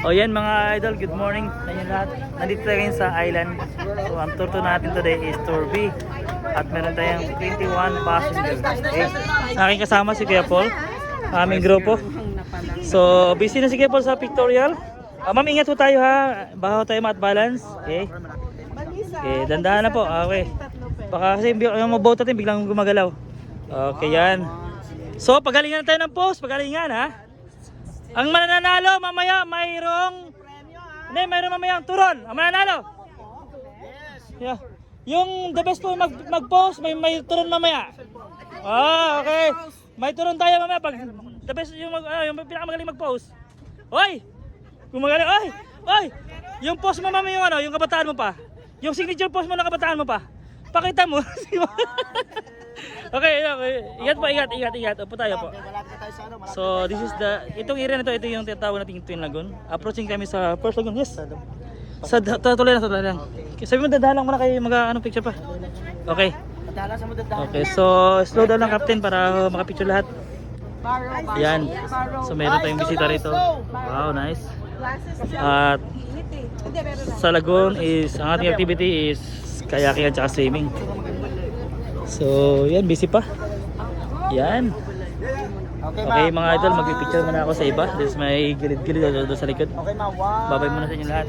O yan mga idol, good morning sa inyo lahat. Nandito tayo ngayon sa island. So ang tour natin today is Tour B. At meron tayong 21 passengers. Okay. Aking kasama si Kuya Paul, aming grupo. So busy na si Kuya Paul sa pictorial. Ma'am, ingat po tayo ha. Baka tayo mat-balance. Okay. Okay, dandahan na po. Okay. Baka kasi yung boat natin biglang gumagalaw. Okay yan. So pagalingan na tayo ng post. Pagalingan ha. Ang mananalo mamaya mayroong mayroong mamaya ang turon. Ang mananalo. Yeah. Yung the best po mag-post, may turon mamaya. Okay. May turon tayo mamaya pag the best yung yung pinakamagaling mag-post. Hoy! Kung magaling, oy! Yung post mo mamaya yung yung kabataan mo pa. Yung signature post mo na kabataan mo pa. Pakita mo. Okay. Ingat po, ingat. Upo tayo po. So, this is itong area na ito yung tinatawag nating Twin Lagoon. Approaching kami sa First Lagoon. Yes. Tuloy lang. Sabi mo, dadaan lang muna kayo picture pa. Okay. Okay, so slow down lang captain para makapicture lahat. Yan. So, meron tayong bisita rito. Wow, nice. At sa lagoon is, ang ating activity is kayaking at saka swimming. So, yan, busy pa. Yan. Okay mga idol, magpipicture muna ako sa iba. This is may gilid-gilid doon sa likod. Babay muna sa inyo lahat.